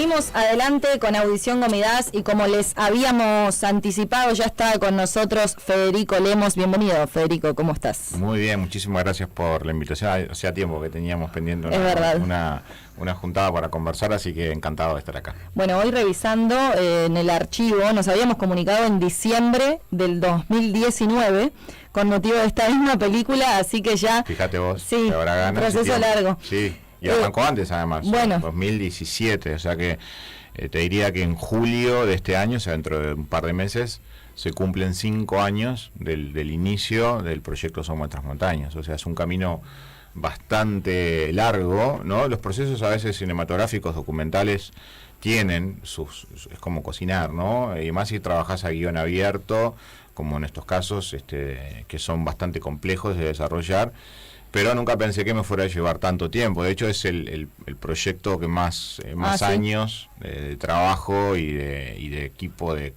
Seguimos adelante con Audición Gomidás y como les habíamos anticipado, ya está con nosotros Federico Lemos. Bienvenido, Federico, ¿cómo estás? Muy bien, muchísimas gracias por la invitación. Hacía tiempo que teníamos pendiente una juntada para conversar, así que encantado de estar acá. Bueno, hoy revisando en el archivo, nos habíamos comunicado en diciembre del 2019 con motivo de esta misma película, así que ya... Fíjate vos, sí, te habrá ganado proceso largo. Sí. Y arrancó antes, además, bueno. 2017, o sea que te diría que en julio de este año, o sea, dentro de un par de meses, se cumplen 5 años del inicio del proyecto Somos Nuestras Montañas. O sea, es un camino bastante largo, ¿no? Los procesos a veces cinematográficos, documentales, tienen es como cocinar, ¿no? Y más si trabajas a guión abierto, como en estos casos, que son bastante complejos de desarrollar. Pero nunca pensé que me fuera a llevar tanto tiempo. De hecho, es el proyecto que más años de trabajo y de equipo de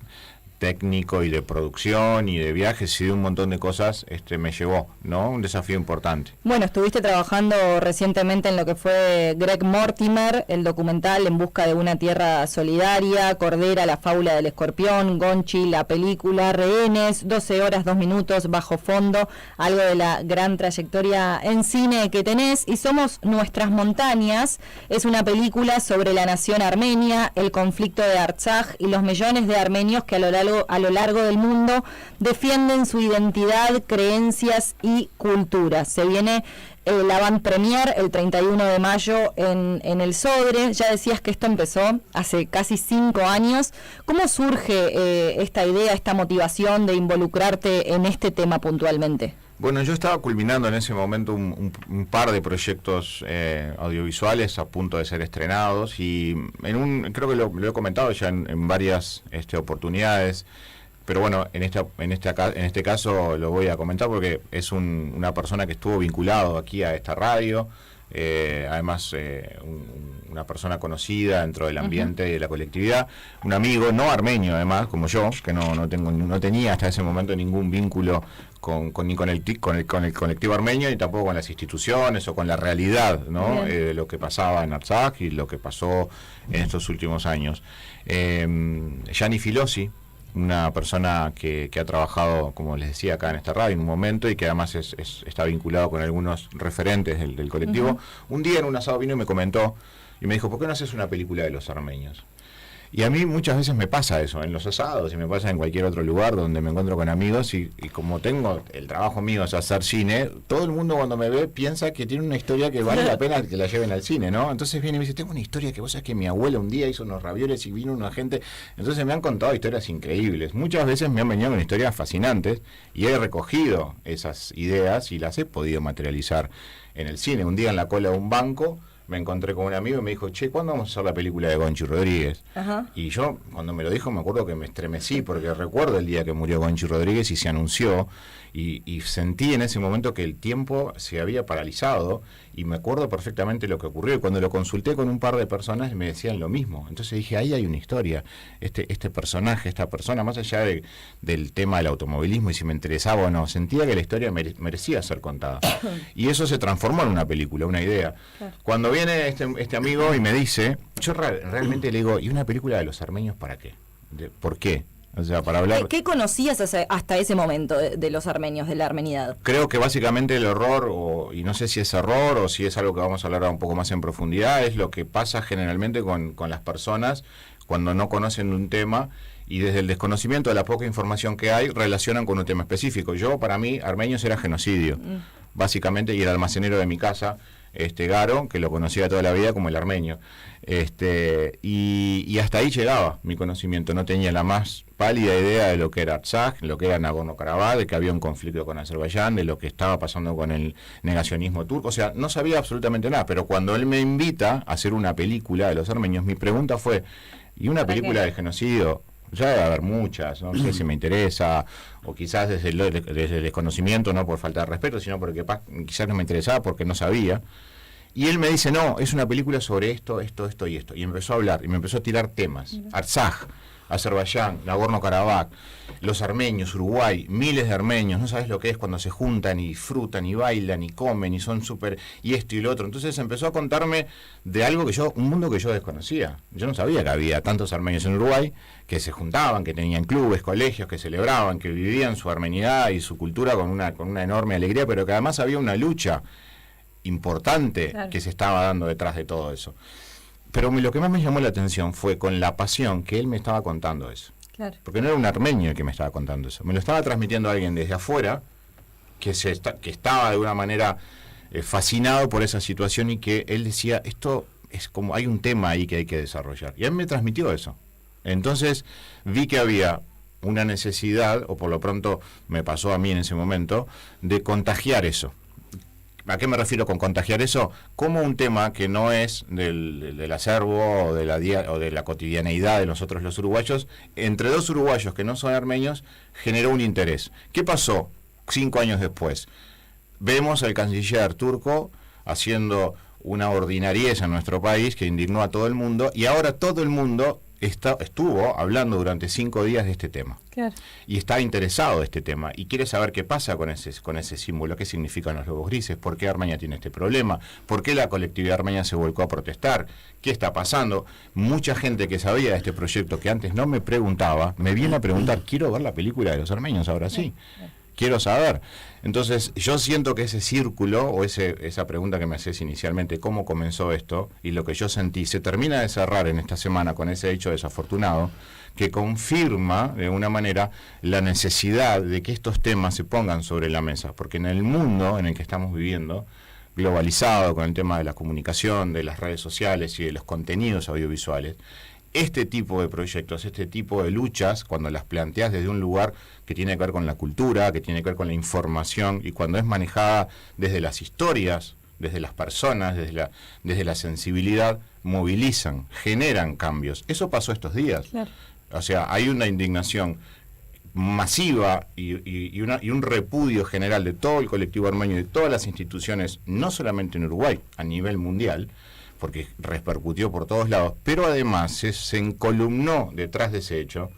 técnico y de producción y de viajes y de un montón de cosas me llevó, ¿no? Un desafío importante. Bueno, estuviste trabajando recientemente en lo que fue Greg Mortimer, el documental En busca de una tierra solidaria, Cordera, la fábula del escorpión, Gonchi, la película, Rehenes, 12 horas, 2 minutos, Bajo fondo, algo de la gran trayectoria en cine que tenés. Y Somos Nuestras Montañas, es una película sobre la nación armenia, el conflicto de Artsaj y los millones de armenios que a lo largo del mundo defienden su identidad, creencias y cultura. Se viene la avant premier el 31 de mayo en el Sodre. Ya decías que esto empezó hace casi 5 años. ¿Cómo surge esta idea, esta motivación de involucrarte en este tema puntualmente? Bueno, yo estaba culminando en ese momento un par de proyectos audiovisuales a punto de ser estrenados y creo que lo he comentado ya en varias oportunidades, pero bueno, en este caso lo voy a comentar porque es una persona que estuvo vinculado aquí a esta radio, además una persona conocida dentro del ambiente y de la colectividad, un amigo no armenio además como yo, que no tenía hasta ese momento ningún vínculo ni con el colectivo armenio ni tampoco con las instituciones o con la realidad, ¿no? De lo que pasaba en Artsaj y lo que pasó en estos últimos años. Gianni Filosi, una persona que ha trabajado, como les decía, acá en esta radio en un momento y que además está vinculado con algunos referentes del colectivo. Un día en un asado vino y me comentó y me dijo, ¿por qué no haces una película de los armenios? Y a mí muchas veces me pasa eso, en los asados y me pasa en cualquier otro lugar donde me encuentro con amigos y como tengo el trabajo mío es hacer cine, todo el mundo cuando me ve piensa que tiene una historia que vale la pena que la lleven al cine, ¿no? Entonces viene y me dice, tengo una historia que vos sabés que mi abuela un día hizo unos ravioles y vino una gente, entonces me han contado historias increíbles, muchas veces me han venido con historias fascinantes y he recogido esas ideas y las he podido materializar en el cine. Un día en la cola de un banco me encontré con un amigo y me dijo, che, ¿cuándo vamos a hacer la película de Gonchi Rodríguez? Ajá. Y yo, cuando me lo dijo, me acuerdo que me estremecí, porque recuerdo el día que murió Gonchi Rodríguez y se anunció, y sentí en ese momento que el tiempo se había paralizado, y me acuerdo perfectamente lo que ocurrió, y cuando lo consulté con un par de personas me decían lo mismo. Entonces dije, ahí hay una historia, este personaje, esta persona, más allá del tema del automovilismo y si me interesaba o no, sentía que la historia merecía ser contada. Y eso se transformó en una película, una idea. Claro. Cuando viene este amigo y me dice, yo realmente le digo, ¿y una película de los armenios para qué? ¿Por qué? O sea, para hablar... ¿Qué conocías hasta ese momento de los armenios, de la armenidad? Creo que básicamente el horror, y no sé si es error o si es algo que vamos a hablar un poco más en profundidad, es lo que pasa generalmente con las personas cuando no conocen un tema y desde el desconocimiento de la poca información que hay, relacionan con un tema específico. Para mí, armenios era genocidio, básicamente, y el almacenero de mi casa, Garo, que lo conocía toda la vida como el armenio. Y hasta ahí llegaba mi conocimiento, no tenía la más pálida idea de lo que era Artsaj, lo que era Nagorno-Karabaj, de que había un conflicto con Azerbaiyán, de lo que estaba pasando con el negacionismo turco, o sea, no sabía absolutamente nada, pero cuando él me invita a hacer una película de los armenios, mi pregunta fue, ¿y una película de genocidio? Ya debe haber muchas, no sé si me interesa, o quizás desde el desconocimiento, no por falta de respeto, sino porque quizás no me interesaba porque no sabía. Y él me dice, no, es una película sobre esto y esto. Y empezó a hablar, y me empezó a tirar temas. Artsaj, Azerbaiyán, Nagorno-Karabaj, los armenios, Uruguay, miles de armenios, no sabes lo que es cuando se juntan y disfrutan y bailan y comen y son súper, y esto y lo otro. Entonces empezó a contarme de algo un mundo que yo desconocía. Yo no sabía que había tantos armenios en Uruguay, que se juntaban, que tenían clubes, colegios, que celebraban, que vivían su armenidad y su cultura con una enorme alegría, pero que además había una lucha importante que se estaba dando detrás de todo eso. Pero lo que más me llamó la atención fue con la pasión que él me estaba contando eso. Claro. Porque no era un armenio el que me estaba contando eso. Me lo estaba transmitiendo alguien desde afuera que estaba de una manera fascinado por esa situación y que él decía, esto es como, hay un tema ahí que hay que desarrollar. Y él me transmitió eso. Entonces vi que había una necesidad, o por lo pronto me pasó a mí en ese momento, de contagiar eso. ¿A qué me refiero con contagiar eso? Como un tema que no es del acervo o de la cotidianeidad de nosotros los uruguayos, entre dos uruguayos que no son armenios, generó un interés. ¿Qué pasó 5 años después? Vemos al canciller turco haciendo una ordinariez en nuestro país que indignó a todo el mundo, y ahora todo el mundo estuvo hablando durante 5 días de este tema. Claro. Y está interesado en este tema y quiere saber qué pasa con ese símbolo, qué significan los lobos grises, por qué Armenia tiene este problema, por qué la colectividad armenia se volcó a protestar, qué está pasando. Mucha gente que sabía de este proyecto, que antes no me preguntaba, me viene a preguntar, quiero ver la película de los armenios, ahora sí. Quiero saber. Entonces, yo siento que ese círculo, o esa pregunta que me haces inicialmente, cómo comenzó esto, y lo que yo sentí, se termina de cerrar en esta semana con ese hecho desafortunado, que confirma, de una manera, la necesidad de que estos temas se pongan sobre la mesa. Porque en el mundo en el que estamos viviendo, globalizado con el tema de la comunicación, de las redes sociales y de los contenidos audiovisuales, este tipo de proyectos, este tipo de luchas, cuando las planteas desde un lugar que tiene que ver con la cultura, que tiene que ver con la información, y cuando es manejada desde las historias, desde las personas, desde la sensibilidad, movilizan, generan cambios. Eso pasó estos días. Claro. O sea, hay una indignación masiva y un repudio general de todo el colectivo armenio y de todas las instituciones, no solamente en Uruguay, a nivel mundial, porque repercutió por todos lados, pero además se encolumnó detrás de ese hecho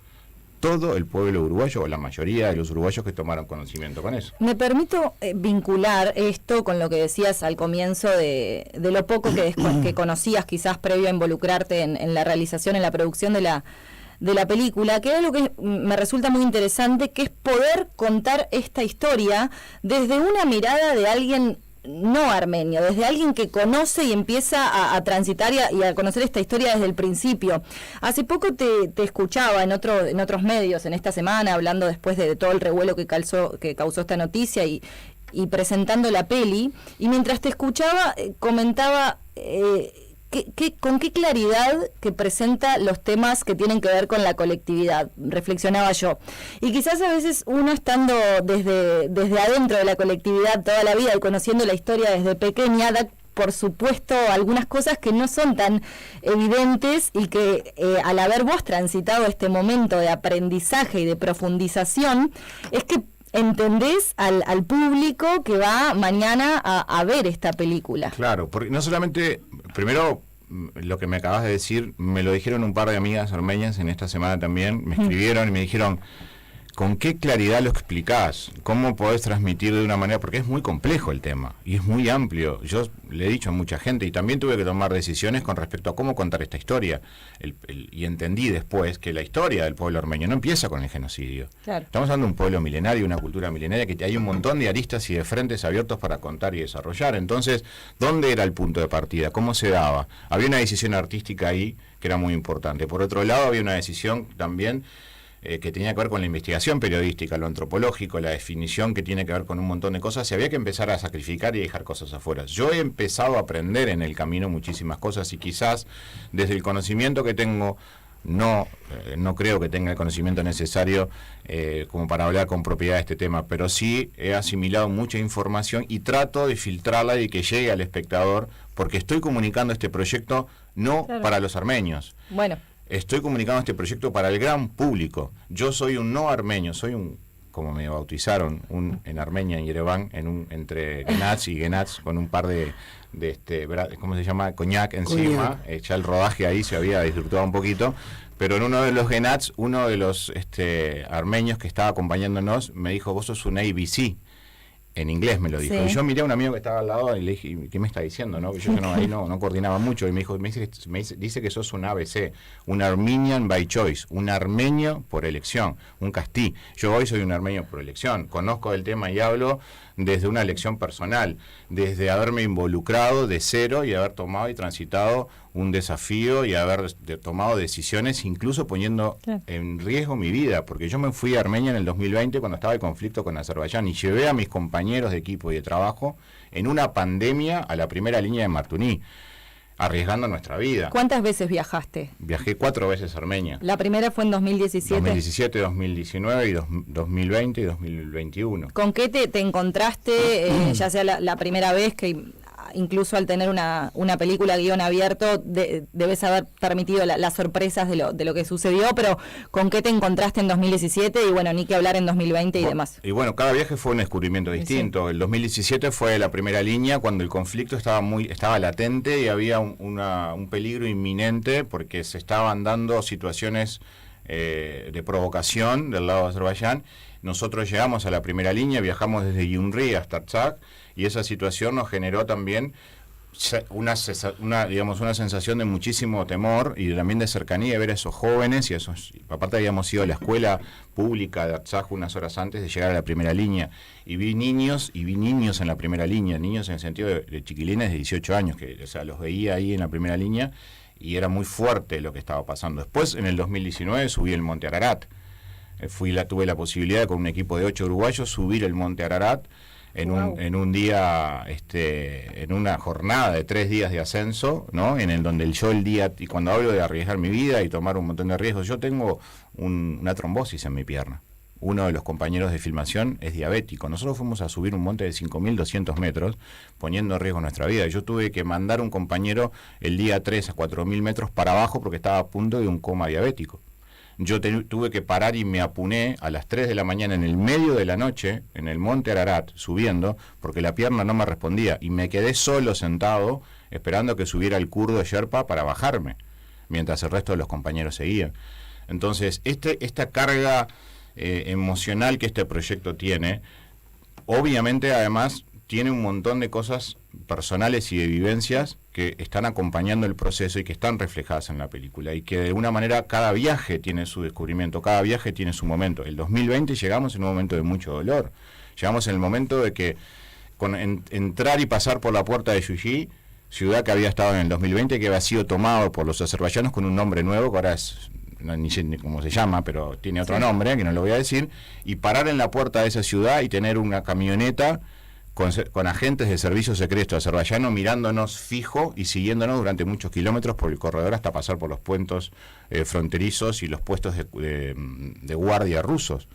todo el pueblo uruguayo, o la mayoría de los uruguayos que tomaron conocimiento con eso. Me permito vincular esto con lo que decías al comienzo de lo poco que conocías quizás previo a involucrarte en la realización, en la producción de la película, que es algo que me resulta muy interesante, que es poder contar esta historia desde una mirada de alguien no armenio, desde alguien que conoce y empieza a transitar y a conocer esta historia desde el principio. Hace poco te escuchaba en otros medios en esta semana, hablando después de todo el revuelo que causó esta noticia y presentando la peli, y mientras te escuchaba comentaba con qué claridad que presenta los temas que tienen que ver con la colectividad, reflexionaba yo. Y quizás a veces uno estando desde adentro de la colectividad toda la vida y conociendo la historia desde pequeña, da por supuesto algunas cosas que no son tan evidentes y que al haber vos transitado este momento de aprendizaje y de profundización, es que entendés al público que va mañana a ver esta película. Claro, porque no solamente, primero, lo que me acabas de decir, me lo dijeron un par de amigas armenias en esta semana también, me escribieron y me dijeron, ¿con qué claridad lo explicás? ¿Cómo podés transmitir de una manera? Porque es muy complejo el tema y es muy amplio. Yo le he dicho a mucha gente y también tuve que tomar decisiones con respecto a cómo contar esta historia. Y entendí después que la historia del pueblo armenio no empieza con el genocidio. Claro. Estamos hablando de un pueblo milenario, una cultura milenaria, que hay un montón de aristas y de frentes abiertos para contar y desarrollar. Entonces, ¿dónde era el punto de partida? ¿Cómo se daba? Había una decisión artística ahí que era muy importante. Por otro lado, había una decisión también que tenía que ver con la investigación periodística, lo antropológico, la definición, que tiene que ver con un montón de cosas, y había que empezar a sacrificar y dejar cosas afuera. Yo he empezado a aprender en el camino muchísimas cosas, y quizás desde el conocimiento que tengo, no creo que tenga el conocimiento necesario como para hablar con propiedad de este tema, pero sí he asimilado mucha información y trato de filtrarla y que llegue al espectador, porque estoy comunicando este proyecto no para los armenios. Bueno. Estoy comunicando este proyecto para el gran público. Yo soy un no armenio, soy un, como me bautizaron, en Armenia, en Yerevan, entre Genats y Genats, con un par de ¿cómo se llama? Coñac encima. Ya el rodaje ahí se había disfrutado un poquito, Pero en uno de los Genats, uno de los armenios que estaba acompañándonos me dijo, vos sos un ABC. En inglés me lo dijo. Sí. Y yo miré a un amigo que estaba al lado y le dije, ¿qué me está diciendo? ¿No? Yo ahí no coordinaba mucho. Y me dice que sos un ABC, un Armenian by choice, un armenio por elección, un castí. Yo hoy soy un armenio por elección. Conozco el tema y hablo desde una elección personal, desde haberme involucrado de cero y haber tomado y transitado un desafío y haber tomado decisiones, incluso poniendo en riesgo mi vida, porque yo me fui a Armenia en el 2020 cuando estaba el conflicto con Azerbaiyán y llevé a mis compañeros de equipo y de trabajo en una pandemia a la primera línea de Martuní, arriesgando nuestra vida. ¿Cuántas veces viajaste? Viajé 4 veces a Armenia. La primera fue en 2017. 2017, 2019 y 2020 y 2021. ¿Con qué te encontraste, ya sea la primera vez, que incluso al tener una película guión abierto, debes haber permitido las sorpresas de lo que sucedió, pero ¿con qué te encontraste en 2017? Y bueno, ni que hablar en 2020 y demás. Y bueno, cada viaje fue un descubrimiento distinto. Sí. El 2017 fue la primera línea cuando el conflicto estaba latente y había un peligro inminente porque se estaban dando situaciones de provocación del lado de Azerbaiyán. Nosotros llegamos a la primera línea, viajamos desde Gyumri hasta Artsakh y esa situación nos generó también una sensación de muchísimo temor y también de cercanía de ver a esos jóvenes y aparte habíamos ido a la escuela pública de Artsakh unas horas antes de llegar a la primera línea y vi niños en la primera línea, niños en el sentido de chiquilines de 18 años, que los veía ahí en la primera línea y era muy fuerte lo que estaba pasando. Después, en el 2019, subí el Monte Ararat. Tuve la posibilidad con un equipo de 8 uruguayos subir el Monte Ararat en un día, en una jornada de 3 días de ascenso, ¿no? Y cuando hablo de arriesgar mi vida y tomar un montón de riesgos, yo tengo una trombosis en mi pierna. Uno de los compañeros de filmación es diabético. Nosotros fuimos a subir un monte de 5.200 metros, poniendo en riesgo nuestra vida. Yo tuve que mandar un compañero el día 3 a 4.000 metros para abajo porque estaba a punto de un coma diabético. Yo tuve que parar y me apuné a las 3 de la mañana en el medio de la noche, en el Monte Ararat, subiendo, porque la pierna no me respondía. Y me quedé solo sentado, esperando que subiera el kurdo Sherpa para bajarme, mientras el resto de los compañeros seguían. Entonces, esta carga emocional que este proyecto tiene, obviamente además tiene un montón de cosas personales y de vivencias que están acompañando el proceso y que están reflejadas en la película y que de alguna manera cada viaje tiene su descubrimiento, cada viaje tiene su momento. El 2020 llegamos en un momento de mucho dolor, llegamos en el momento de que entrar y pasar por la puerta de Yuyi, ciudad que había estado en el 2020, que había sido tomado por los azerbaiyanos con un nombre nuevo, que ahora ni sé ni cómo se llama, pero tiene otro nombre, que no lo voy a decir, y parar en la puerta de esa ciudad y tener una camioneta con agentes de servicio secreto azerbaiyano mirándonos fijo y siguiéndonos durante muchos kilómetros por el corredor hasta pasar por los puentes fronterizos y los puestos de guardia rusos.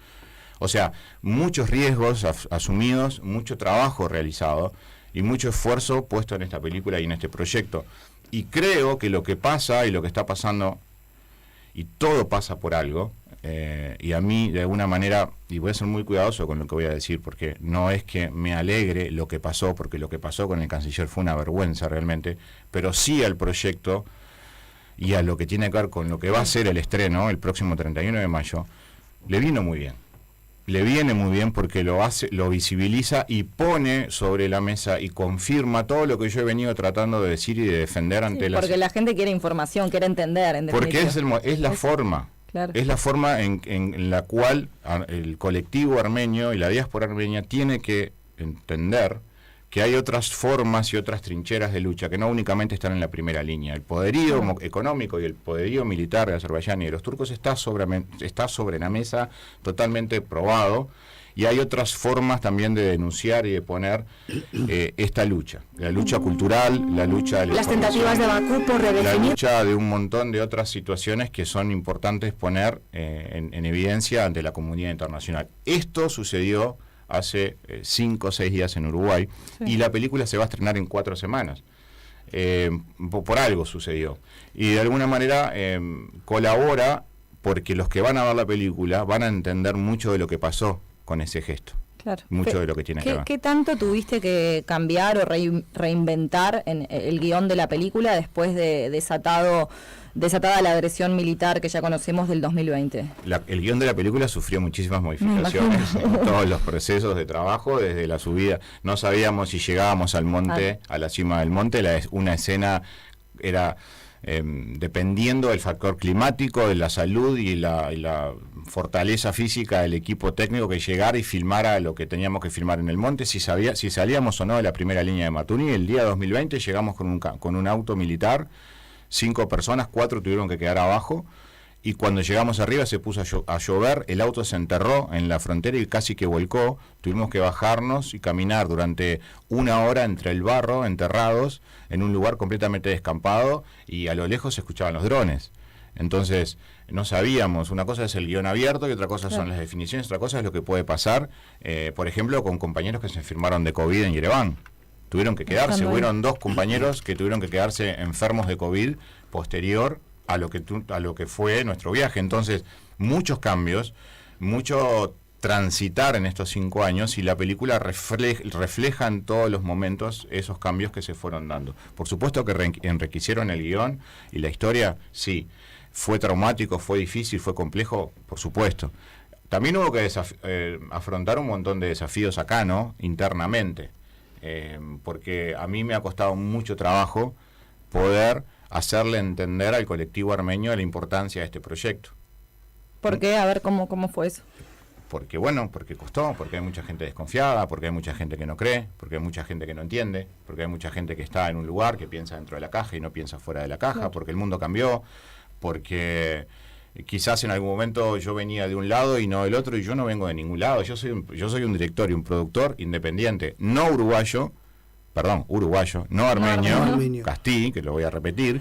O sea, muchos riesgos asumidos, mucho trabajo realizado y mucho esfuerzo puesto en esta película y en este proyecto. Y creo que lo que pasa y lo que está pasando, y todo pasa por algo, y a mí de alguna manera, y voy a ser muy cuidadoso con lo que voy a decir, porque no es que me alegre lo que pasó, porque lo que pasó con el canciller fue una vergüenza realmente, pero sí al proyecto y a lo que tiene que ver con lo que va a ser el estreno el próximo 31 de mayo, le vino muy bien. Le viene muy bien porque lo visibiliza y pone sobre la mesa y confirma todo lo que yo he venido tratando de decir y de defender ante porque la gente quiere información, quiere entender, en porque es la forma. Claro. Es la forma en la cual el colectivo armenio y la diáspora armenia tiene que entender que hay otras formas y otras trincheras de lucha que no únicamente están en la primera línea. El poderío económico y el poderío militar de Azerbaiyán y de los turcos está sobre la mesa, totalmente probado, y hay otras formas también de denunciar y de poner esta lucha. La lucha cultural, la lucha de las tentativas de Bakú por redefinir, la lucha de un montón de otras situaciones que son importantes poner en evidencia ante la comunidad internacional. Esto sucedió hace 5 o 6 días en Uruguay, y la película se va a estrenar en 4 semanas. Por algo sucedió. Y de alguna manera colabora porque los que van a ver la película van a entender mucho de lo que pasó con ese gesto. Claro. Mucho de lo que tiene que ver. ¿Qué tanto tuviste que cambiar o reinventar en el guión de la película después de desatada la agresión militar que ya conocemos del 2020? El guión de la película sufrió muchísimas modificaciones en todos los procesos de trabajo, desde la subida. No sabíamos si llegábamos al monte, a la cima del monte. Una escena era... dependiendo del factor climático, de la salud y la fortaleza física del equipo técnico, que llegara y filmara lo que teníamos que filmar en el monte, si salíamos o no de la primera línea de Matuní. El día 2020 llegamos con un auto militar, 5 personas, 4 tuvieron que quedar abajo, y cuando llegamos arriba se puso a llover, el auto se enterró en la frontera y casi que volcó. Tuvimos que bajarnos y caminar durante 1 hora entre el barro, enterrados, en un lugar completamente descampado, y a lo lejos se escuchaban los drones. Entonces, no sabíamos, una cosa es el guión abierto y otra cosa son las definiciones, otra cosa es lo que puede pasar, por ejemplo, con compañeros que se enfermaron de COVID en Yereván. Tuvieron que quedarse, hubieron 2 compañeros que tuvieron que quedarse enfermos de COVID posterior a lo que fue nuestro viaje. Entonces, muchos cambios, mucho transitar en estos 5 años, y la película refleja en todos los momentos esos cambios que se fueron dando. Por supuesto que enriquecieron el guión y la historia, sí. Fue traumático, fue difícil, fue complejo, por supuesto. También hubo que afrontar un montón de desafíos acá, ¿no? Internamente. Porque a mí me ha costado mucho trabajo poder hacerle entender al colectivo armenio la importancia de este proyecto. ¿Por qué? A ver, ¿cómo fue eso? Porque costó, porque hay mucha gente desconfiada, porque hay mucha gente que no cree, porque hay mucha gente que no entiende, porque hay mucha gente que está en un lugar que piensa dentro de la caja y no piensa fuera de la caja, claro. Porque el mundo cambió, porque quizás en algún momento yo venía de un lado y no del otro, y yo no vengo de ningún lado. Yo soy un director y un productor independiente, no uruguayo, no armenio, Castí, que lo voy a repetir.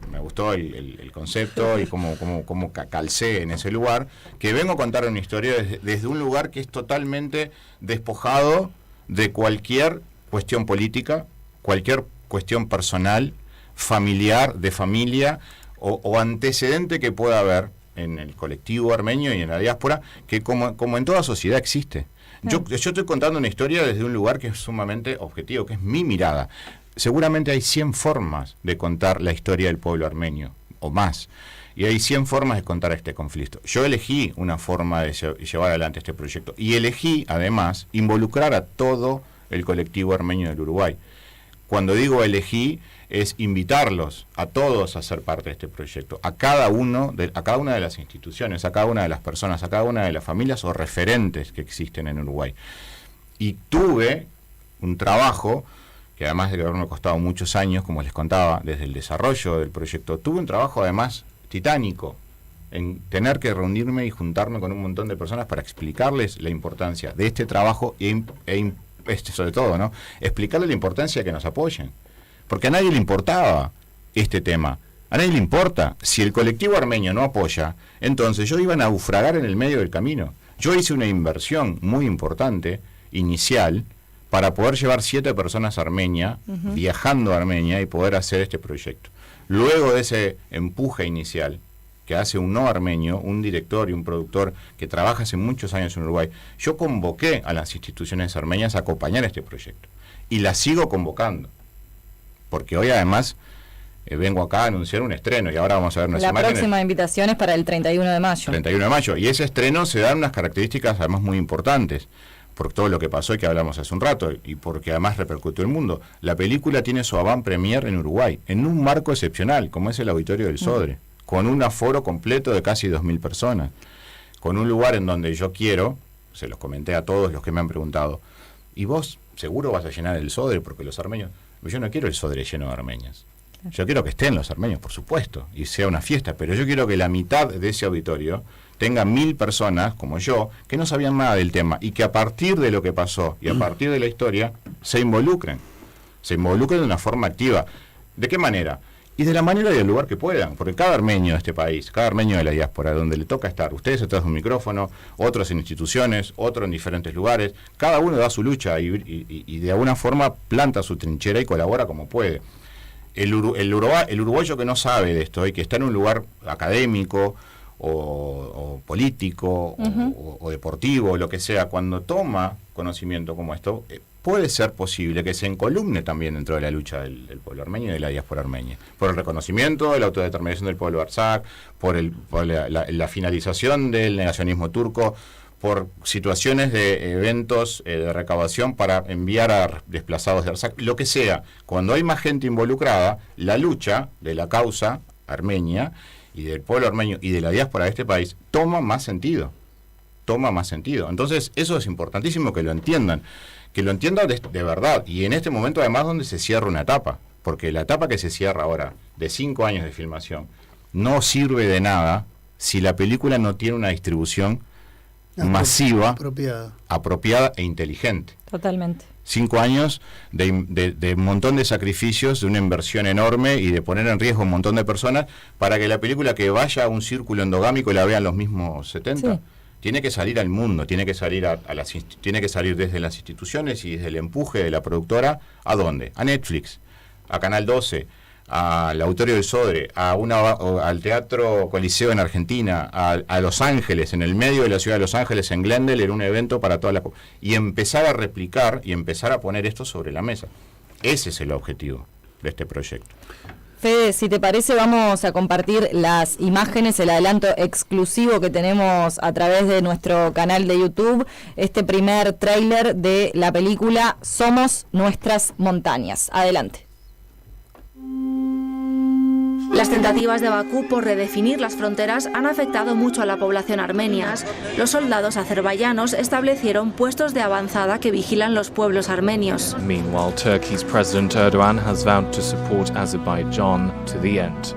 Me gustó el concepto y cómo calcé en ese lugar, que vengo a contar una historia desde un lugar que es totalmente despojado de cualquier cuestión política, cualquier cuestión personal, familiar, de familia o antecedente que pueda haber en el colectivo armenio y en la diáspora, que como en toda sociedad existe. Yo estoy contando una historia desde un lugar que es sumamente objetivo, que es mi mirada. Seguramente hay 100 formas de contar la historia del pueblo armenio, o más. Y hay 100 formas de contar este conflicto. Yo elegí una forma de llevar adelante este proyecto. Y elegí, además, involucrar a todo el colectivo armenio del Uruguay. Cuando digo elegí, es invitarlos a todos a ser parte de este proyecto, a cada una de las instituciones, a cada una de las personas, a cada una de las familias o referentes que existen en Uruguay. Y tuve un trabajo, que además de haberme costado muchos años, como les contaba, desde el desarrollo del proyecto, tuve un trabajo además titánico, en tener que reunirme y juntarme con un montón de personas para explicarles la importancia de este trabajo sobre todo, ¿no? Explicarles la importancia de que nos apoyen. Porque a nadie le importaba este tema. A nadie le importa. Si el colectivo armenio no apoya, entonces yo iba a naufragar en el medio del camino. Yo hice una inversión muy importante, inicial, para poder llevar 7 personas a Armenia, viajando a Armenia y poder hacer este proyecto. Luego de ese empuje inicial, que hace un no armenio, un director y un productor que trabaja hace muchos años en Uruguay, yo convoqué a las instituciones armenias a acompañar este proyecto. Y las sigo convocando. Porque hoy además vengo acá a anunciar un estreno y ahora vamos a ver unas imágenes. La próxima invitación es para el 31 de mayo. 31 de mayo. Y ese estreno se dan unas características además muy importantes, por todo lo que pasó y que hablamos hace un rato, y porque además repercutió el mundo. La película tiene su avant premier en Uruguay, en un marco excepcional, como es el Auditorio del Sodre, con un aforo completo de casi 2.000 personas, con un lugar en donde yo quiero, se los comenté a todos los que me han preguntado, ¿y vos seguro vas a llenar el Sodre? Porque los armenios... Yo no quiero el Sodre lleno de armenios. Yo quiero que estén los armenios, por supuesto, y sea una fiesta, pero yo quiero que la mitad de ese auditorio tenga 1.000 personas, como yo, que no sabían nada del tema, y que a partir de lo que pasó y a partir de la historia, se involucren de una forma activa. ¿De qué manera? Y de la manera y del lugar que puedan, porque cada armenio de este país, cada armenio de la diáspora, donde le toca estar, ustedes atrás de un micrófono, otros en instituciones, otros en diferentes lugares, cada uno da su lucha y de alguna forma planta su trinchera y colabora como puede. El uruguayo que no sabe de esto y que está en un lugar académico o político o deportivo, lo que sea, cuando toma conocimiento como esto, puede ser posible que se encolumne también dentro de la lucha del pueblo armenio y de la diáspora armenia, por el reconocimiento de la autodeterminación del pueblo Artsakh, por la finalización del negacionismo turco, por situaciones de eventos de recaudación para enviar a desplazados de Artsakh, lo que sea. Cuando hay más gente involucrada, la lucha de la causa armenia y del pueblo armenio y de la diáspora de este país toma más sentido. Entonces, eso es importantísimo que lo entiendan de verdad. Y en este momento, además, donde se cierra una etapa, porque la etapa que se cierra ahora, de 5 años de filmación, no sirve de nada si la película no tiene una distribución masiva, apropiada e inteligente. Totalmente. 5 años de un montón de sacrificios, de una inversión enorme y de poner en riesgo un montón de personas para que la película que vaya a un círculo endogámico la vean los mismos 70. Sí. Tiene que salir al mundo, tiene que salir tiene que salir desde las instituciones y desde el empuje de la productora. ¿A dónde? A Netflix, a Canal 12, al Auditorio del Sodre, al Teatro Coliseo en Argentina, a Los Ángeles, en el medio de la ciudad de Los Ángeles, en Glendale, era un evento para toda la... Y empezar a replicar y empezar a poner esto sobre la mesa. Ese es el objetivo de este proyecto. Fede, si te parece, vamos a compartir las imágenes, el adelanto exclusivo que tenemos a través de nuestro canal de YouTube, este primer tráiler de la película Somos Nuestras Montañas. Adelante. Las tentativas de Bakú por redefinir las fronteras han afectado mucho a la población armenia. Los soldados azerbaiyanos establecieron puestos de avanzada que vigilan los pueblos armenios. Meanwhile, Turkey's President Erdogan has vowed to support Azerbaijan to the end.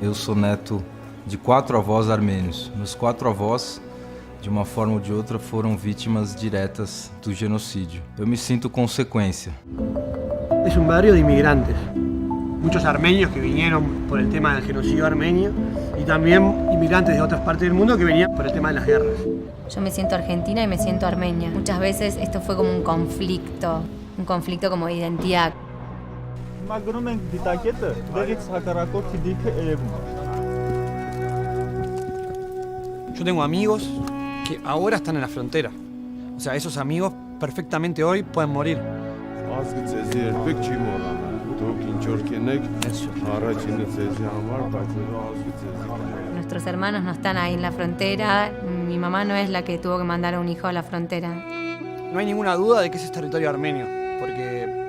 Eu sou neto de 4 avós armênios. Meus 4 avós, de uma forma ou de outra, foram vítimas diretas do genocídio. Eu me sinto consecuencia. Es un barrio de inmigrantes, muchos armenios que vinieron por el tema del genocidio armenio y también inmigrantes de otras partes del mundo que venían por el tema de las guerras. Yo me siento argentina y me siento armenia. Muchas veces esto fue como un conflicto como de identidad. Yo tengo amigos que ahora están en la frontera. O sea, esos amigos perfectamente hoy pueden morir. Nuestros hermanos no están ahí en la frontera. Mi mamá no es la que tuvo que mandar a un hijo a la frontera. No hay ninguna duda de que ese es territorio armenio, porque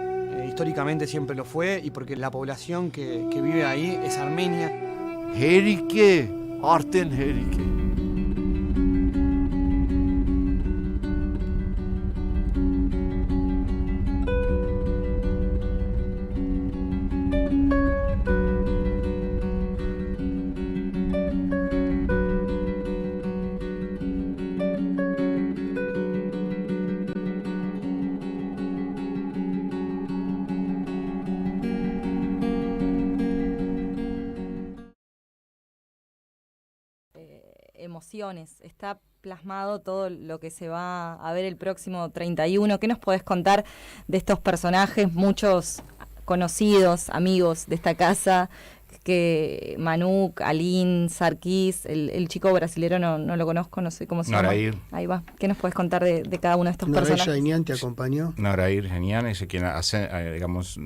históricamente siempre lo fue y porque la población que vive ahí es armenia. Herike, arten herike. Emociones, está plasmado todo lo que se va a ver el próximo 31. ¿Qué nos podés contar de estos personajes, muchos conocidos, amigos de esta casa, que Manuk, Aline, Sarkis, el chico brasilero no lo conozco, no sé cómo se llama. Norair. Ahí va. ¿Qué nos podés contar de cada uno de estos personajes? Norair Jainian te acompañó. Norair Jainian es quien hace, digamos,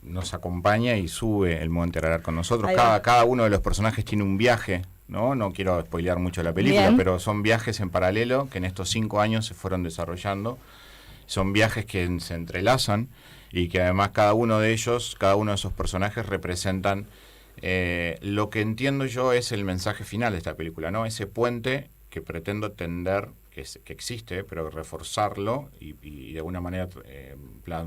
nos acompaña y sube el Monte Ararat con nosotros. Cada uno de los personajes tiene un viaje, no quiero spoilear mucho la película. Bien. Pero son viajes en paralelo que en estos 5 años se fueron desarrollando. Son viajes que se entrelazan y que además cada uno de esos personajes representan lo que entiendo yo es el mensaje final de esta película, ¿no? Ese puente que pretendo tender, que existe, pero reforzarlo y de alguna manera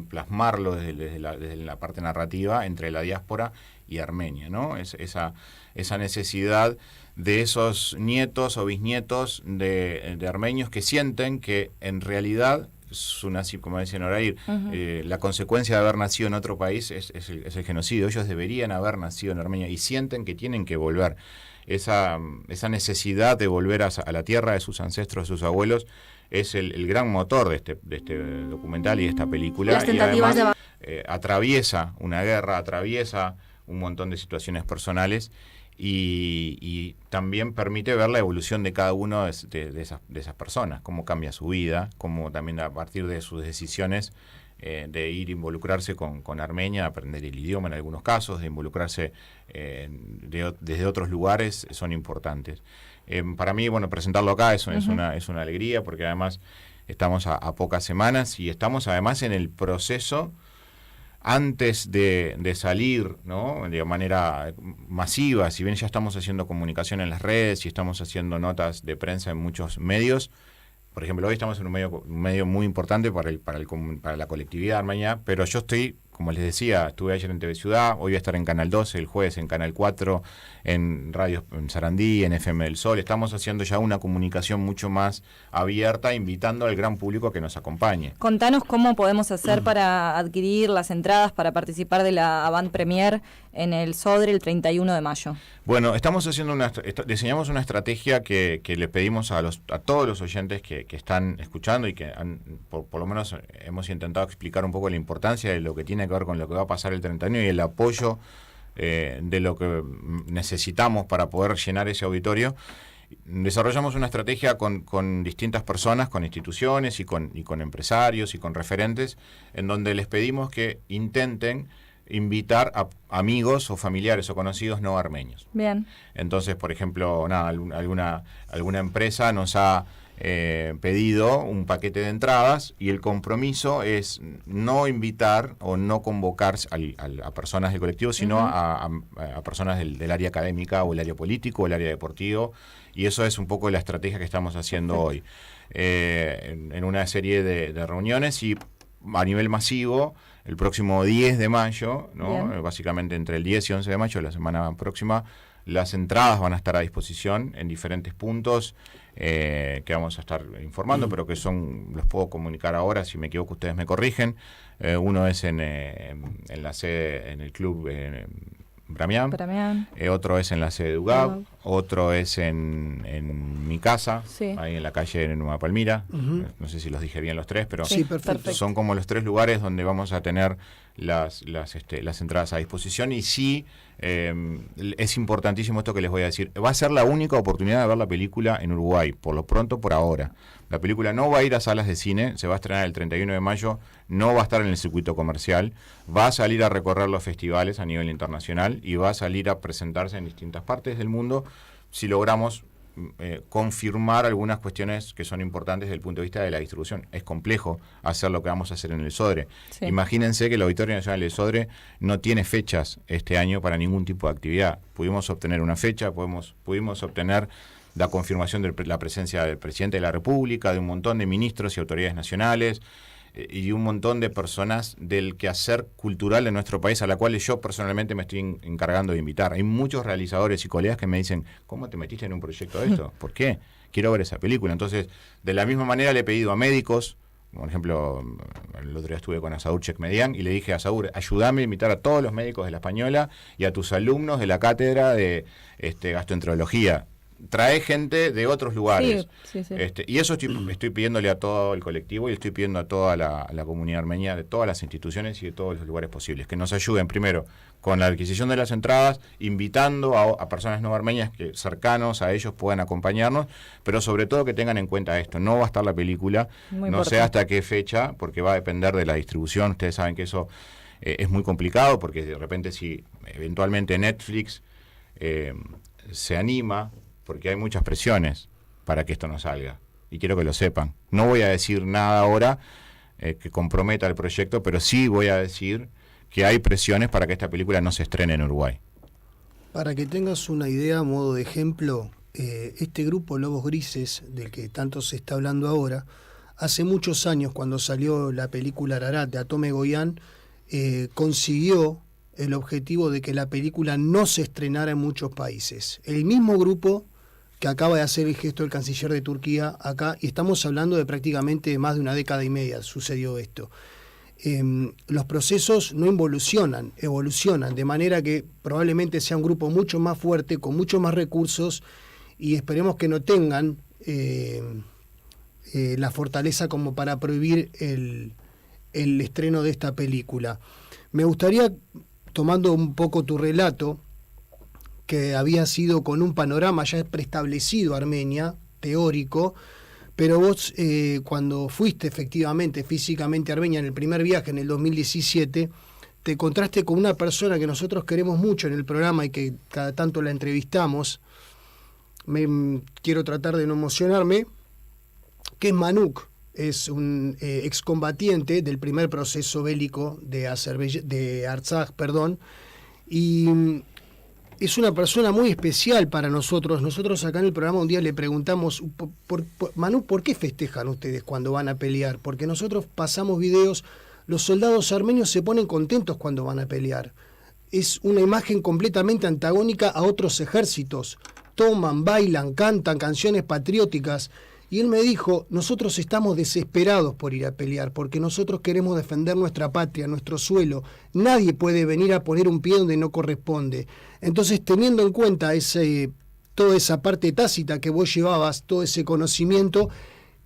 plasmarlo desde la parte narrativa entre la diáspora y Armenia, ¿no? Esa necesidad de esos nietos o bisnietos de armenios que sienten que en realidad su nacimiento, como decía Norair, la consecuencia de haber nacido en otro país es el genocidio. Ellos deberían haber nacido en Armenia y sienten que tienen que volver. Esa necesidad de volver a la tierra de sus ancestros, de sus abuelos, es el gran motor de este documental y de esta película. Las tentativas y además, atraviesa una guerra, atraviesa un montón de situaciones personales y también permite ver la evolución de cada uno de esas personas, cómo cambia su vida, cómo también a partir de sus decisiones de ir a involucrarse con Armenia, aprender el idioma en algunos casos, de involucrarse desde otros lugares, son importantes. Para mí, bueno, presentarlo acá es una alegría, porque además estamos a pocas semanas y estamos además en el proceso antes de salir, ¿no?, de manera masiva. Si bien ya estamos haciendo comunicación en las redes y estamos haciendo notas de prensa en muchos medios, por ejemplo, hoy estamos en un medio muy importante para la colectividad armenia, pero yo estoy, como les decía, estuve ayer en TV Ciudad, hoy voy a estar en Canal 12, el jueves en Canal 4, en Radio en Sarandí, en FM del Sol. Estamos haciendo ya una comunicación mucho más abierta, invitando al gran público a que nos acompañe. Contanos cómo podemos hacer para adquirir las entradas para participar de la Avant Premier en el Sodre el 31 de mayo. Bueno, estamos haciendo diseñamos una estrategia que le pedimos a todos los oyentes que están escuchando y que por lo menos hemos intentado explicar un poco la importancia de lo que tiene que ver con lo que va a pasar el 31 y el apoyo de lo que necesitamos para poder llenar ese auditorio. Desarrollamos una estrategia con distintas personas, con instituciones y con empresarios y con referentes, en donde les pedimos que intenten invitar a amigos o familiares o conocidos no armenios. Bien. Entonces, por ejemplo, alguna empresa nos ha pedido un paquete de entradas y el compromiso es no invitar o no convocar a personas del colectivo, sino a personas del área académica o el área político o el área deportivo, y eso es un poco la estrategia que estamos haciendo hoy en una serie de reuniones y a nivel masivo. El próximo 10 de mayo, ¿no?, básicamente entre el 10 y 11 de mayo, la semana próxima, las entradas van a estar a disposición en diferentes puntos que vamos a estar informando, pero que los puedo comunicar ahora, si me equivoco ustedes me corrigen. Uno es en la sede, en el club Bramián. Otro es en la sede de UGAB, otro es en mi casa, ahí en la calle de Nueva Palmira. No sé si los dije bien los tres, pero sí, perfecto. Son como los tres lugares donde vamos a tener las entradas a disposición. Y sí, es importantísimo esto que les voy a decir. Va a ser la única oportunidad de ver la película en Uruguay, por lo pronto, por ahora. La película no va a ir a salas de cine, se va a estrenar el 31 de mayo, no va a estar en el circuito comercial, va a salir a recorrer los festivales a nivel internacional y va a salir a presentarse en distintas partes del mundo si logramos confirmar algunas cuestiones que son importantes desde el punto de vista de la distribución. Es complejo hacer lo que vamos a hacer en el Sodre. Sí. Imagínense que el Auditorio Nacional del Sodre no tiene fechas este año para ningún tipo de actividad. Pudimos obtener una fecha, pudimos obtener la confirmación de la presencia del presidente de la República, de un montón de ministros y autoridades nacionales y un montón de personas del quehacer cultural de nuestro país, a la cual yo personalmente me estoy encargando de invitar. Hay muchos realizadores y colegas que me dicen, ¿cómo te metiste en un proyecto de esto? ¿Por qué? Quiero ver esa película. Entonces, de la misma manera le he pedido a médicos, por ejemplo, el otro día estuve con Asaur Chekmedian y le dije a Asaur, ayúdame a invitar a todos los médicos de La Española y a tus alumnos de la cátedra de gastroenterología. Trae gente de otros lugares. Sí. Y eso estoy pidiéndole a todo el colectivo y estoy pidiendo a toda la comunidad armenia, de todas las instituciones y de todos los lugares posibles, que nos ayuden primero con la adquisición de las entradas, invitando a personas no armenias que cercanos a ellos puedan acompañarnos, pero sobre todo que tengan en cuenta esto. No va a estar la película, no sé hasta qué fecha, porque va a depender de la distribución. Ustedes saben que eso es muy complicado, porque de repente si eventualmente Netflix se anima, porque hay muchas presiones para que esto no salga, y quiero que lo sepan. No voy a decir nada ahora que comprometa el proyecto, pero sí voy a decir que hay presiones para que esta película no se estrene en Uruguay. Para que tengas una idea, a modo de ejemplo, este grupo Lobos Grises, del que tanto se está hablando ahora, hace muchos años, cuando salió la película Ararat de Atome Goyan, consiguió el objetivo de que la película no se estrenara en muchos países. El mismo grupo que acaba de hacer el gesto del canciller de Turquía acá, y estamos hablando de prácticamente más de una década y media sucedió esto. Los procesos no involucionan, evolucionan, de manera que probablemente sea un grupo mucho más fuerte, con muchos más recursos, y esperemos que no tengan la fortaleza como para prohibir el estreno de esta película. Me gustaría, tomando un poco tu relato, que había sido con un panorama ya preestablecido Armenia, teórico, pero vos cuando fuiste efectivamente, físicamente a Armenia en el primer viaje en el 2017, te encontraste con una persona que nosotros queremos mucho en el programa y que cada tanto la entrevistamos. Quiero tratar de no emocionarme, que es Manuk, es un excombatiente del primer proceso bélico de Artsaj, y es una persona muy especial para nosotros. Nosotros acá en el programa un día le preguntamos, Manuk, ¿por qué festejan ustedes cuando van a pelear? Porque nosotros pasamos videos, los soldados armenios se ponen contentos cuando van a pelear. Es una imagen completamente antagónica a otros ejércitos. Toman, bailan, cantan canciones patrióticas. Y él me dijo, nosotros estamos desesperados por ir a pelear, porque nosotros queremos defender nuestra patria, nuestro suelo. Nadie puede venir a poner un pie donde no corresponde. Entonces, teniendo en cuenta toda esa parte tácita que vos llevabas, todo ese conocimiento,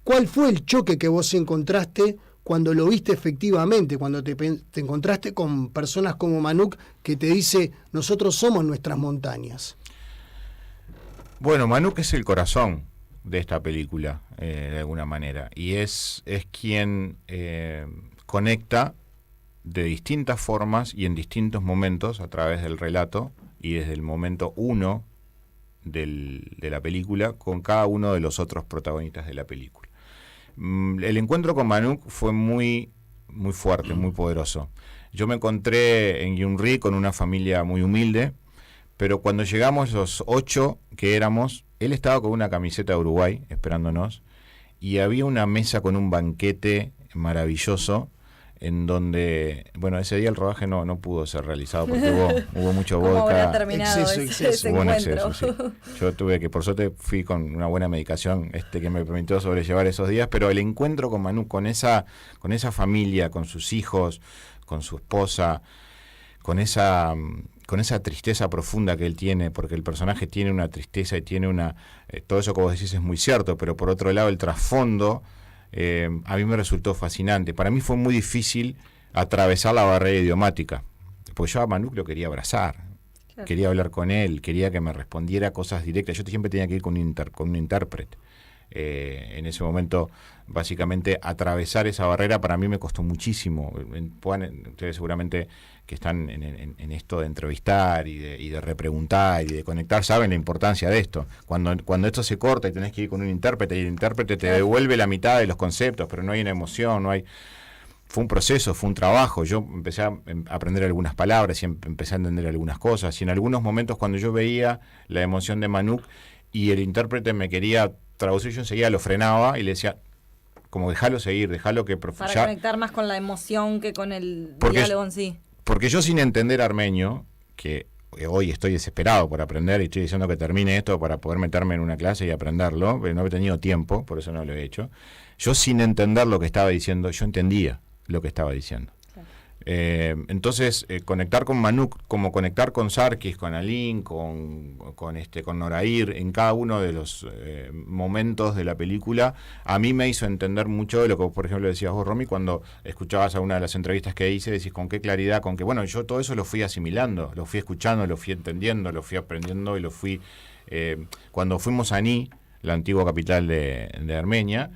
¿cuál fue el choque que vos encontraste cuando lo viste efectivamente, cuando te encontraste con personas como Manuk que te dice, nosotros somos nuestras montañas? Bueno, Manuk es el corazón de esta película, de alguna manera, y es quien conecta de distintas formas y en distintos momentos a través del relato y desde el momento 1 de la película con cada uno de los otros protagonistas de la película. El encuentro con Manuk fue muy, muy fuerte, muy poderoso. Yo me encontré en Gyumri con una familia muy humilde, pero cuando llegamos los 8 que éramos, él estaba con una camiseta de Uruguay esperándonos y había una mesa con un banquete maravilloso en donde, bueno, ese día el rodaje no pudo ser realizado porque hubo mucho vodka, exceso. Hubo un exceso, sí. Yo tuve que, por suerte fui con una buena medicación que me permitió sobrellevar esos días, pero el encuentro con Manuk, con esa familia, con sus hijos, con su esposa, con esa tristeza profunda que él tiene, porque el personaje tiene una tristeza y tiene todo eso que vos decís es muy cierto, pero por otro lado el trasfondo a mí me resultó fascinante. Para mí fue muy difícil atravesar la barrera idiomática, porque yo a Manuk lo quería abrazar, claro. Quería hablar con él, quería que me respondiera cosas directas. Yo siempre tenía que ir con un intérprete. En ese momento, básicamente, atravesar esa barrera para mí me costó muchísimo. Ustedes seguramente que están en esto de entrevistar y de repreguntar y de conectar, saben la importancia de esto. Cuando esto se corta y tenés que ir con un intérprete y el intérprete te devuelve la mitad de los conceptos, pero no hay una emoción, no hay... Fue un proceso, fue un trabajo. Yo empecé a aprender algunas palabras y empecé a entender algunas cosas. Y en algunos momentos cuando yo veía la emoción de Manuk y el intérprete me quería traducir, yo enseguida lo frenaba y le decía, como déjalo seguir, déjalo que para conectar más con la emoción que con el diálogo en sí. Porque yo, sin entender armenio, que hoy estoy desesperado por aprender y estoy diciendo que termine esto para poder meterme en una clase y aprenderlo, pero no he tenido tiempo, por eso no lo he hecho. Yo, sin entender lo que estaba diciendo, yo entendía lo que estaba diciendo. Claro. Entonces, conectar con Manuk, como conectar con Sarkis, con Alin, con Norair, en cada uno de los momentos de la película, a mí me hizo entender mucho de lo que, por ejemplo, decías vos, Romy, cuando escuchabas a una de las entrevistas que hice, decís con qué claridad, con que, bueno, yo todo eso lo fui asimilando, lo fui escuchando, lo fui entendiendo, lo fui aprendiendo y lo fui... cuando fuimos a Ani, la antigua capital de Armenia,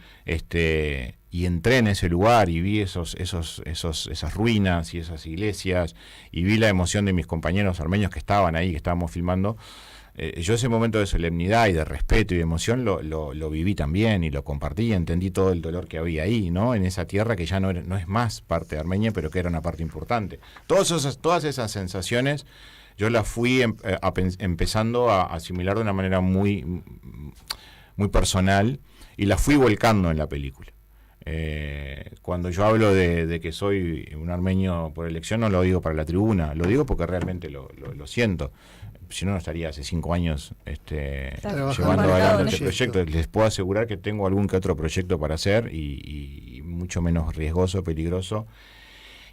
y entré en ese lugar y vi esas ruinas y esas iglesias y vi la emoción de mis compañeros armenios que estaban ahí, que estábamos filmando. Yo ese momento de solemnidad y de respeto y de emoción lo viví también y lo compartí y entendí todo el dolor que había ahí, ¿no? En esa tierra que ya no es más parte de Armenia, pero que era una parte importante. Todas esas sensaciones yo las fui empezando a asimilar de una manera muy, muy personal y las fui volcando en la película. Cuando yo hablo de que soy un armenio por elección, no lo digo para la tribuna, lo digo porque realmente lo siento. si no estaría hace 5 años Trabajando llevando en adelante el este proyecto. Les puedo asegurar que tengo algún que otro proyecto para hacer y mucho menos riesgoso, peligroso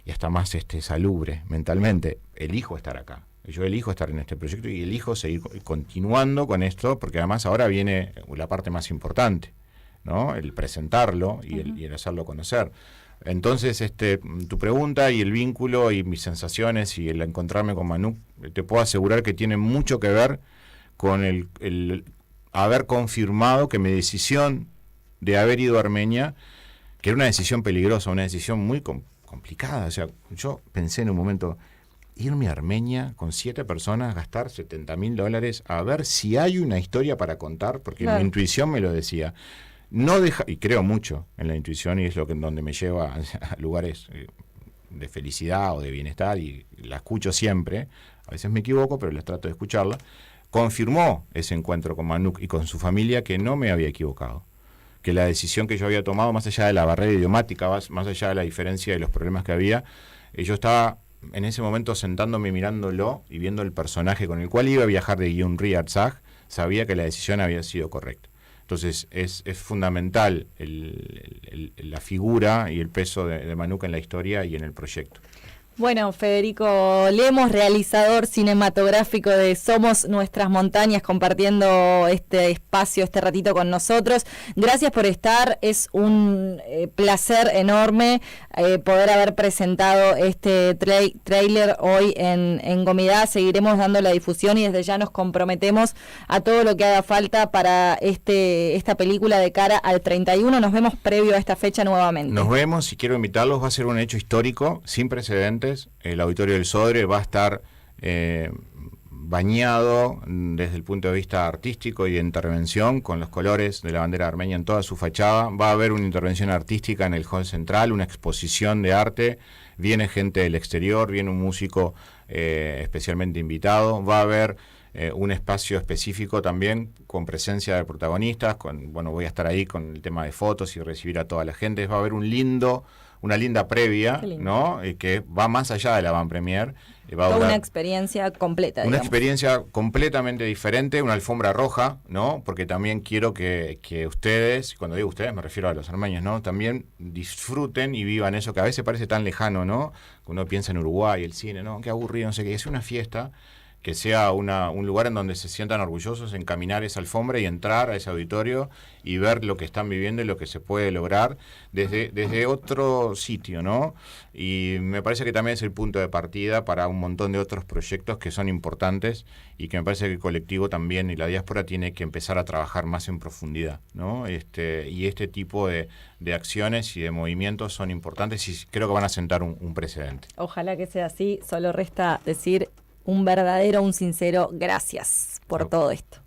y hasta más salubre mentalmente. Elijo estar acá. Yo elijo estar en este proyecto y elijo seguir continuando con esto, porque además ahora viene la parte más importante, ¿no? El presentarlo y el hacerlo conocer. Entonces, tu pregunta y el vínculo y mis sensaciones y el encontrarme con Manuk, te puedo asegurar que tiene mucho que ver con el haber confirmado que mi decisión de haber ido a Armenia, que era una decisión peligrosa, una decisión muy complicada. O sea, yo pensé en un momento, irme a Armenia con 7 personas, gastar $70,000 a ver si hay una historia para contar, porque mi intuición me lo decía. No deja, y creo mucho en la intuición y es lo que donde me lleva a lugares de felicidad o de bienestar y la escucho siempre. A veces me equivoco, pero les trato de escucharla. Confirmó ese encuentro con Manuk y con su familia que no me había equivocado, que la decisión que yo había tomado, más allá de la barrera idiomática, más allá de la diferencia de los problemas que había, yo estaba en ese momento sentándome mirándolo y viendo el personaje con el cual iba a viajar de Guion Ri Artsakh, sabía que la decisión había sido correcta. Entonces es fundamental la figura y el peso de Manuk en la historia y en el proyecto. Bueno, Federico Lemos, realizador cinematográfico de Somos Nuestras Montañas, compartiendo este espacio, este ratito con nosotros. Gracias por estar, es un placer enorme poder haber presentado este tráiler hoy en Gomidá. Seguiremos dando la difusión y desde ya nos comprometemos a todo lo que haga falta para esta película de cara al 31. Nos vemos previo a esta fecha nuevamente. Nos vemos, y quiero invitarlos, va a ser un hecho histórico, sin precedentes. El Auditorio del Sodre va a estar bañado desde el punto de vista artístico y de intervención con los colores de la bandera armenia en toda su fachada. Va a haber una intervención artística en el hall central, una exposición de arte, viene gente del exterior, viene un músico especialmente invitado, va a haber un espacio específico también con presencia de protagonistas, voy a estar ahí con el tema de fotos y recibir a toda la gente. Va a haber una linda previa, ¿no? Que va más allá de la Van Premier. Toda una experiencia completa, digamos. Una experiencia completamente diferente, una alfombra roja, ¿no? Porque también quiero que ustedes, cuando digo ustedes me refiero a los armenios, ¿no? También disfruten y vivan eso que a veces parece tan lejano, ¿no? Uno piensa en Uruguay, el cine, ¿no? Qué aburrido, no sé qué. Es una fiesta, que sea un lugar en donde se sientan orgullosos en caminar esa alfombra y entrar a ese auditorio y ver lo que están viviendo y lo que se puede lograr desde otro sitio, ¿no? Y me parece que también es el punto de partida para un montón de otros proyectos que son importantes y que me parece que el colectivo también y la diáspora tiene que empezar a trabajar más en profundidad, ¿no? Y este tipo de acciones y de movimientos son importantes y creo que van a sentar un precedente. Ojalá que sea así, solo resta decir un sincero gracias por todo esto.